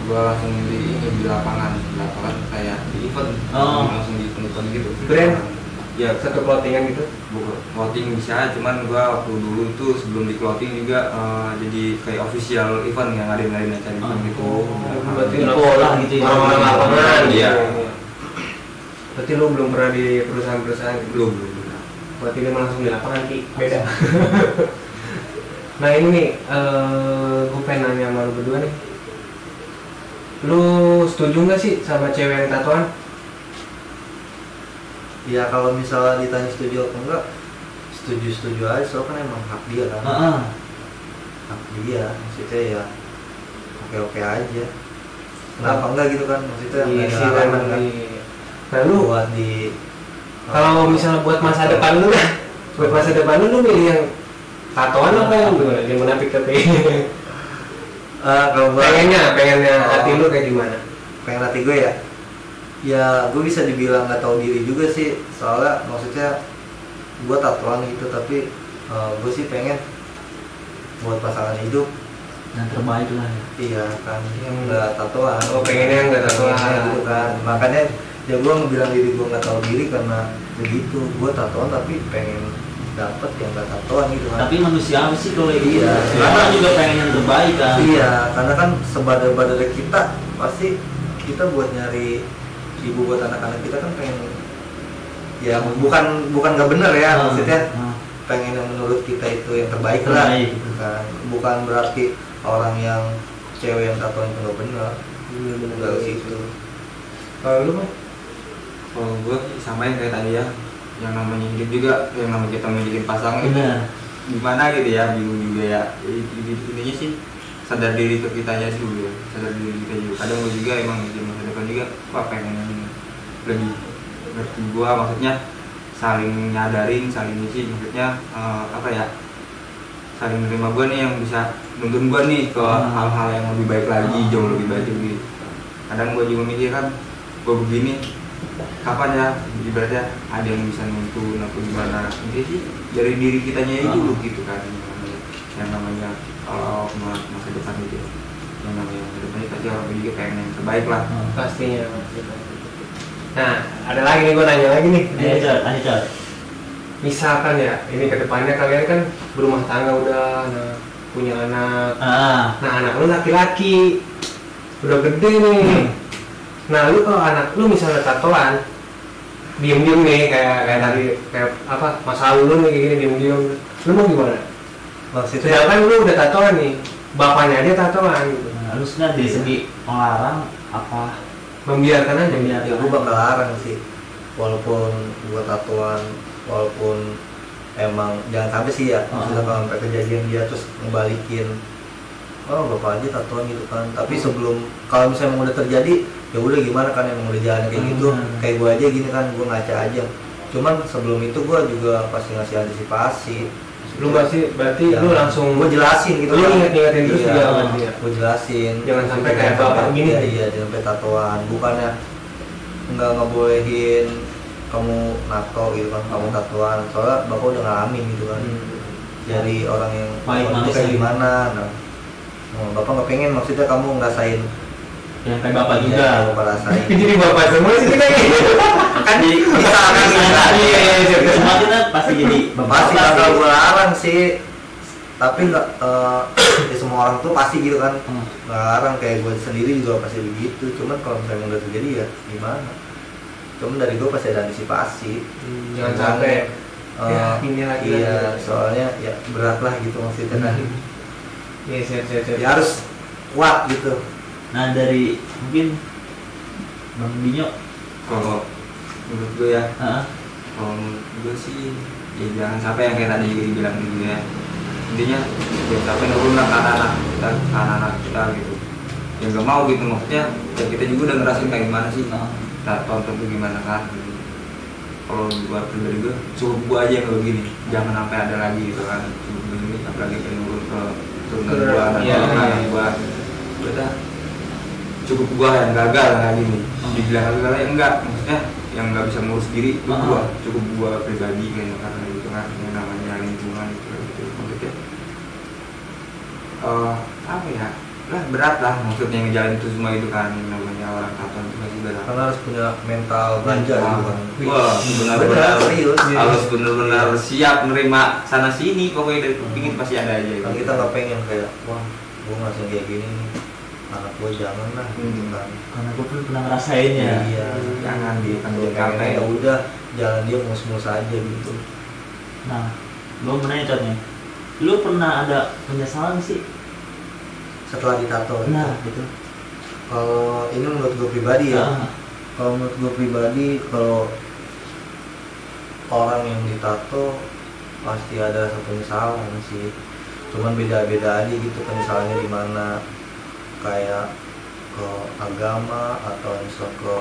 gua langsung di lapangan kayak di event. Langsung di event gitu. Brand? Ya, satu clothingan gitu? Clothing bisa, cuman gua waktu dulu itu sebelum di clothing juga jadi kayak official event yang ngadain acara event gitu. Berarti lah gitu ya. Orang-orang lapangan. Iya. Berarti lu belum pernah di perusahaan-perusahaan gitu? Belum. Berarti lu langsung di lapangan, Ki. Beda. Nah ini nih, gue pengen nanya sama lu berdua nih. Lu setuju nggak sih sama cewek yang tatoan? Ya kalau misalnya ditanya setuju atau enggak, setuju aja, soalnya kan emang hak dia kan. Hak dia, maksudnya ya oke aja. Kenapa enggak gitu kan, maksudnya Iya nggak sih, ada halangan kan. Nah lu Buat kalau misalnya buat masa depan lu lah, buat masa depan lu milih yang tatoan apa yang gimana? Yang menapik tapi kalau gua pengennya hati lu kayak gimana? pengen hati gue ya gue bisa dibilang nggak tahu diri juga sih, soalnya maksudnya gue tatoan gitu, tapi gue sih pengen buat pasangan hidup yang terbaik lah ya. iya kan yang nggak tatoan. Oh, pengennya nggak tatoan. Gitu kan, makanya ya gue ngebilang diri gue nggak tahu diri karena begitu, gue tatoan tapi pengen dapet yang nggak tatoan gitu kan. Tapi manusiawi sih kalau gitu. Iya. Karena juga pengen yang terbaik kan. Iya, karena kan sebadar-badar kita pasti kita buat nyari ibu buat anak-anak kita kan pengen ya bukan nggak bener ya, maksudnya pengen yang menurut kita itu yang terbaik lah gitu kan. Bukan berarti orang yang cewek yang tatoan itu nggak bener. Bener situ. Kalau lu mah? Kalau gue sama yang kayak tadi ya, yang namanya hidup juga, yang namanya kita memiliki pasangan itu gimana gitu ya, bingung juga ya. Intinya sih sadar diri ke kitanya dulu ya, sadar diri kita juga. Kadang gue juga emang di masa depan juga, wah pengen lebih ngerti gue, maksudnya saling nyadarin, saling ngisi, maksudnya apa ya, saling menerima gue nih yang bisa nuntun gue nih ke hal-hal yang lebih baik lagi, jauh lebih baik lagi. Kadang gue juga mikir kan, gue begini kapan ya ibaratnya ada yang bisa nuntun atau gimana. Ini sih dari diri kitanya dulu gitu kan, yang namanya masa depan itu, yang namanya masa depan itu pasti orang juga pengen yang terbaik lah. Pastinya. Nah, ada lagi nih, gue nanya lagi nih. Tanya. Misalkan ya, ini kedepannya kalian kan berumah tangga udah, nah, punya anak. Nah, anak lu laki-laki, udah gede nih. Nah, lu kalau anak lu misalnya tatoan, diem-diem nih kayak tadi, kayak apa, masa lalu lu nih kayak gini diem-diem, lu mau gimana? Maksudnya Sedangkan lu udah tatoan nih, bapaknya aja tatoan gitu. Harusnya dari segi melarang apa Membiarkan aja. ya gue bakal larang sih, walaupun gue tatoan, walaupun emang jangan sampai sih ya, maksudnya kalau sampai kejadian dia terus ngebalikin, oh bapak aja tatoan gitu kan. Tapi sebelum, kalau misalnya emang udah terjadi, ya udah gimana kan, emang udah jalan kayak gitu, kayak gue aja gini kan, gue ngaca aja. Cuman sebelum itu gue juga pasti ngasih antisipasi. Lu berarti Ya, lu langsung gue jelasin gitu. lu kan. ingetin terus Iya, juga berarti ya. gue jelasin. Jangan sampai kayak Jangan bapak sampai- gini. Iya, jangan sampai tatoan. Bukannya nggak ngebolehin kamu nato gitu kan, kamu tatoan. Soalnya bapak udah ngalamin gitu kan. Jadi orang yang Baik itu manusia kayak gitu. gimana. Nah, bapak nggak pengen, maksudnya kamu ngerasain yang kayak bapak ya, juga. bapak rasain. Jadi bapak semua sih kita kayak gitu. Kan bisa kan Semua kita pasti jadi pasti bapak bakal sih. gue larang sih, tapi nggak ya semua orang tuh pasti gitu kan, nggak larang. Kayak gue sendiri juga pasti begitu. Cuman kalau misalnya udah terjadi ya gimana, cuman dari gue pasti ada antisipasi. Jangan sampai ya, ini lagi iya, lagi. soalnya ya berat lah gitu maksudnya kan. Iya, siap. Ya harus kuat gitu. Nah dari mungkin Bang Dinyo, Kalau menurut gue ya, kalau menurut gue sih ya jangan sampai yang kayak tadi juga dibilang gitu ya. Intinya jangan sampai nurun lah ke anak-anak kita gitu, yang gak mau gitu, maksudnya ya kita juga udah ngerasain kayak gimana sih, kita tonton tuh gimana kan gitu. Kalau buat pribadi gue cukup gue aja yang begini, jangan sampai ada lagi gitu kan, cukup begini apalagi kayak nurun ke turunan gue dan anak gue. Udah cukup gue yang gagal lagi nih, dibilang gagal ya enggak, maksudnya yang nggak bisa ngurus diri itu gue, cukup gue pribadi kayaknya, karena itu kan yang namanya lingkungan itu maksudnya apa ya lah, berat lah maksudnya ngejalanin itu semua itu kan, yang namanya orang tatoan itu pasti berat. Karena harus punya mental baja gitu kan. Wah, benar-benar serius. harus benar-benar siap nerima sana sini, pokoknya dari kupingin pasti ada aja Kan gitu. kita nggak pengen kayak, wah gue ngasih kayak gini nih, anak gue jangan lah gitu kan. karena gue pun pernah ngerasain ya. Iya, Jangan gitu. dikampen. Pengen ya udah jalan dia mus-mus aja gitu. Nah, gue mau nanya contohnya, lu pernah ada penyesalan sih? Setelah ditato. Nah, gitu. Kalau ini menurut gue pribadi ya. Kalau menurut gue pribadi, kalau orang yang ditato pasti ada satu penyesalan sih. Cuman beda-beda aja gitu penyesalannya di mana. Kayak ke agama, atau misal ke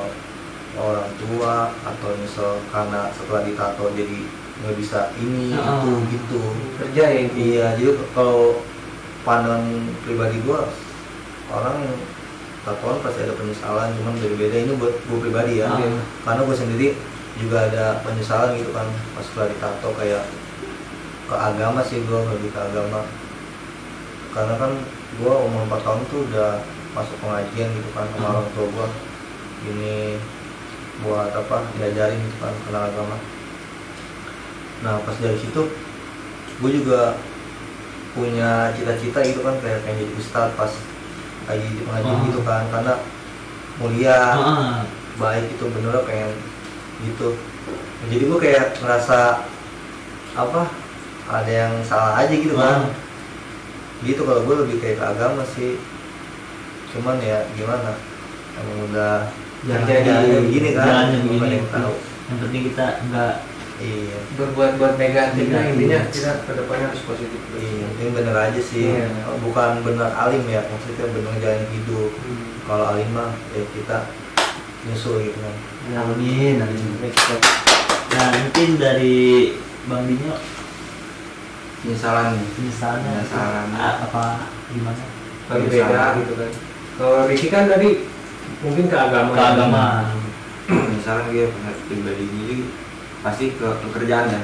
orang tua, atau misal karena setelah ditato jadi nggak bisa ini itu gitu. Kerja ya itu. Iya, jadi kalau pandangan pribadi gue, orang tatoan pasti ada penyesalan, cuman beda-beda. Ini buat gue pribadi ya, karena gue sendiri juga ada penyesalan gitu kan pas setelah ditato, kayak ke agama sih, gue lebih ke agama. karena kan gue umur 4 tahun tuh udah masuk pengajian gitu kan sama orang tua gue, ini buat apa diajarin gitu kan kenal agama. Nah pas dari situ gue juga punya cita-cita gitu kan kayak pengen jadi ustadz pas lagi di pengajian gitu kan, karena mulia baik itu bener pengen gitu. Jadi gue kayak ngerasa apa ada yang salah aja gitu kan. Gitu kalau gue lebih kayak ke agama sih, cuman ya gimana emang udah jalannya begini kan, jalannya begini yang tahu. Yang penting kita enggak berbuat negatif lah, intinya kita kedepannya harus positif. Iya, yang bener aja sih, bukan bener alim ya, maksudnya bener jalan hidup. Kalau alim mah ya kita nyusul gitu kan. Amin. Nah mungkin dari Bang Dinyo penyesalannya apa gimana? Bagi beda gitu kan. Kalau Ricky kan tadi mungkin ke agama. Penyesalan dia pribadi ini pasti ke pekerjaan ya,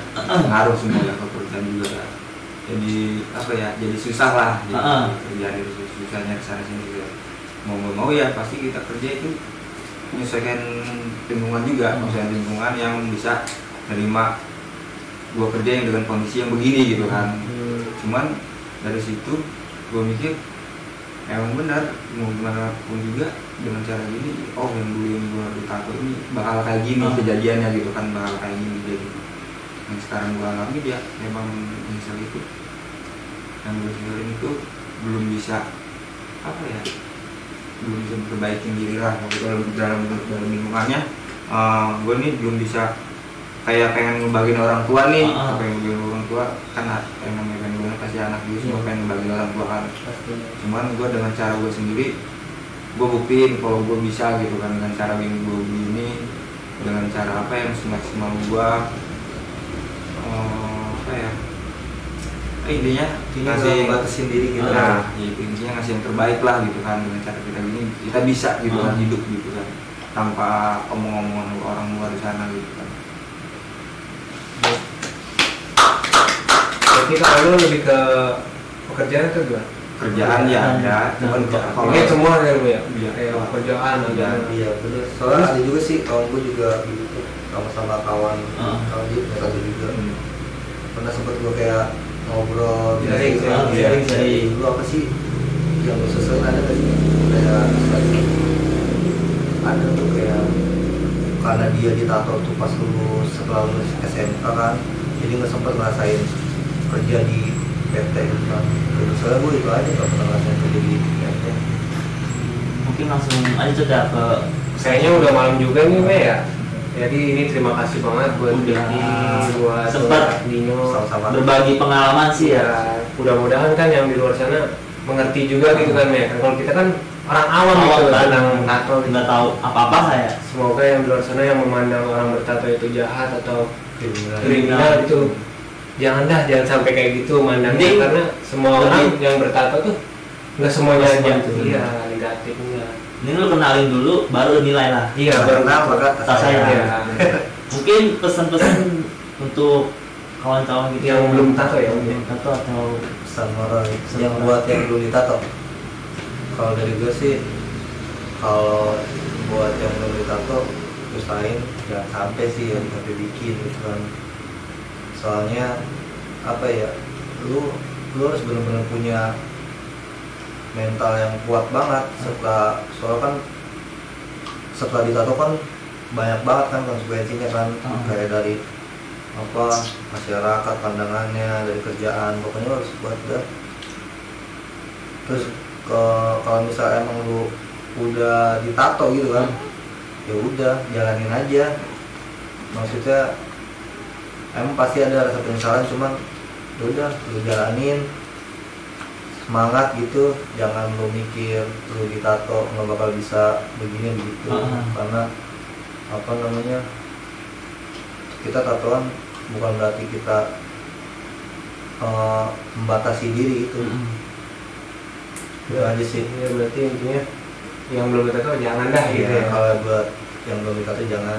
ngaruh semua ya ke pekerjaan juga ya. Jadi apa ya, jadi susah lah jadi kerjaan itu susahnya kesana sini juga. Mau ya pasti kita kerja itu menyesuaikan lingkungan juga, menyesuaikan lingkungan yang bisa menerima gua kerja yang dengan kondisi yang begini gitu kan. Cuman dari situ gua mikir emang benar, mau gimana pun juga dengan cara gini, oh yang dulu yang gua ditato ini bakal kayak gini kejadiannya gitu kan, bakal kayak gini jadi yang sekarang gua alami dia memang misal itu yang gua tinggalin itu belum bisa apa ya, belum bisa memperbaiki diri lah dalam lingkungannya. Gua ini belum bisa kayak pengen ngebagiin orang tua nih, pengen ngebagiin orang tua kan emang pengen gue pasti anak gue semua pengen ngebagiin orang tua kan. Cuman gue dengan cara gue sendiri, gue buktiin kalau gue bisa gitu kan, dengan cara gue begini, dengan cara apa yang semaksimal gue apa ya, intinya ngasih batasin diri gitu. Nah, intinya ngasih yang terbaik lah gitu kan, dengan cara kita gini kita bisa gitu kan hidup gitu kan, tanpa omong-omongan orang luar di sana gitu kan. Jadi kalau lu lebih ke pekerjaan itu gimana? Kerjaan ya, cuman kalau ini semua ya lu ya? Iya. Kayak pekerjaan Iya bener. Soalnya ada juga sih kawan gue juga gitu, sama-sama kawan dia punya satu juga. Pernah sempet gue kayak ngobrol sharing. Lu apa sih yang lu sesuai, ada nggak sih kayak ada tuh kayak karena dia ditato tuh pas lulus, setelah lulus SMK kan, jadi nggak sempet ngerasain kerja di PT gitu kan. Jadi soalnya gue itu aja nggak pernah ngerasain kerja di PT. Mungkin langsung aja coba ke kayaknya udah malam juga nih Me ya. Jadi ini terima kasih banget buat Ricky, buat sempat Dinyo sama-sama berbagi pengalaman sih ya. Mudah-mudahan kan yang di luar sana mengerti juga gitu kan Me. Kalau kita kan orang awam gitu tentang tato gitu. Nggak tahu apa-apa saya. Semoga yang di luar sana yang memandang orang bertato itu jahat atau kriminal gitu, jangan sampai kayak gitu mandangnya, karena semua orang yang bertato tuh nggak semuanya aja negatifnya. Ini lu kenalin dulu baru nilai lah. Iya, baru kenal maka tak sayang. Ya. Mungkin pesan-pesan untuk kawan-kawan gitu yang belum tato ya, belum tato atau pesan moral yang buat yang belum ditato. Kalau dari gue sih, kalau buat yang belum ditato usahain jangan sampai sih yang sampai bikin gitu kan. Soalnya apa ya, lu harus benar-benar punya mental yang kuat banget soalnya kan setelah ditato kan banyak banget kan konsekuensinya kan, kayak dari apa masyarakat pandangannya, dari kerjaan, pokoknya harus kuat dah. Terus kalau misalnya emang lu udah ditato gitu kan, ya udah jalanin aja. Maksudnya emang pasti ada rasa penyesalan, cuman ya udah lu jalanin, semangat gitu, jangan lu mikir lu ditato nggak bakal bisa begini begitu. Karena apa namanya, kita tatoan bukan berarti kita membatasi diri itu. Itu aja sih. Ya, berarti intinya yang belum ditato jangan dah gitu ya. Kalau buat yang belum ditato jangan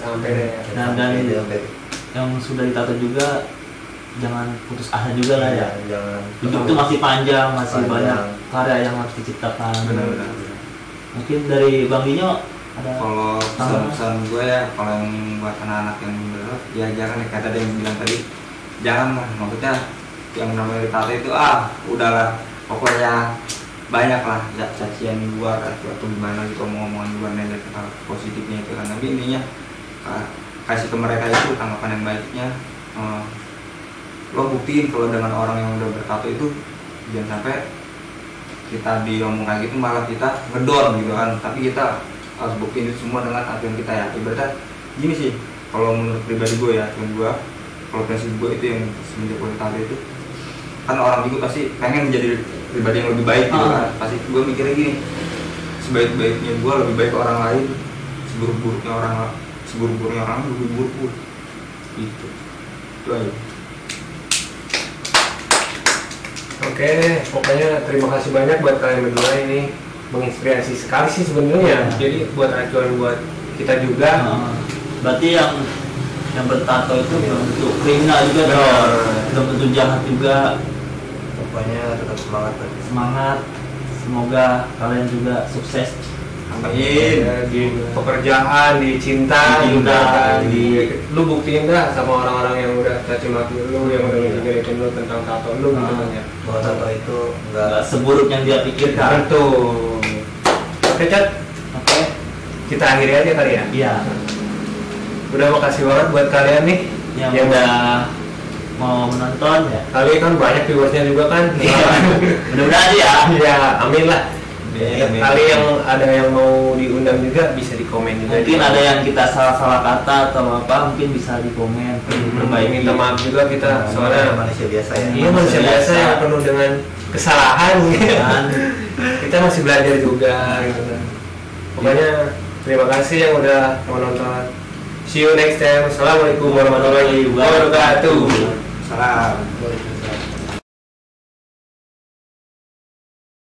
sampai deh. Dan yang sudah ditato juga jangan putus asa juga lah ya. Jangan Hidup tuh masih panjang, masih Panjang. banyak karya yang harus diciptakan. Benar-benar. Mungkin dari Bang Dinyo ada Kalau tambahan? pesan gue ya, kalau yang buat anak-anak yang berat, ya jangan ya, kata ada yang bilang tadi, jangan lah, maksudnya yang namanya ditato itu udahlah, pokoknya banyak lah cacian di luar atau gimana gitu, omongan di luar negatif positifnya itu kan, tapi intinya kasih ke mereka itu tanggapan yang baiknya. Lo buktiin kalau dengan orang yang udah bertato itu, jangan sampai kita diomong kayak gitu malah kita ngedon gitu kan, tapi kita harus buktiin itu semua dengan acuan kita ya. Ibaratnya gini sih, kalau menurut pribadi gue ya, kalau prinsip gue itu yang semenjak gue tato itu kan, orang juga pasti pengen menjadi pribadi yang lebih baik gitu kan. Pasti gue mikirnya gini, sebaik-baiknya gue lebih baik orang lain, seburuk-buruknya orang lebih buruk gue gitu. Itu aja. Oke, pokoknya terima kasih banyak buat kalian berdua, ini menginspirasi sekali sih sebenarnya. Jadi buat acuan buat kita juga. Berarti yang bertato itu belum tentu kriminal juga, Benar. belum tentu jahat juga. pokoknya tetap semangat lagi. Semangat, semoga kalian juga sukses. Amin. Ya, di pekerjaan, di cinta, Di cinta, lu buktiin dah sama orang-orang yang udah caci maki lu, yang udah ngejelekin lu tentang tato lu gitu kan ya. Bahwa tato itu Nggak enggak seburuk yang dia pikirkan. Betul. Oke Cat, Oke, kita akhiri aja kali ya. iya. Udah, makasih banget buat kalian nih Yang udah mau menonton ya. kali kan banyak viewersnya juga kan. Mudah-mudahan aja ya. Ya, amin lah. Amin. Kali yang ada yang mau diundang juga bisa di komen juga. Mungkin ada yang kita salah-salah kata atau apa, mungkin bisa di komen. Perbaiki, minta maaf juga kita, soalnya soalnya manusia biasa ya. iya manusia biasa yang penuh dengan kesalahan gitu. Dan Kita masih belajar juga gitu kan. Pokoknya terima kasih yang udah mau nonton. See you next time. Assalamualaikum warahmatullahi wabarakatuh. Salam.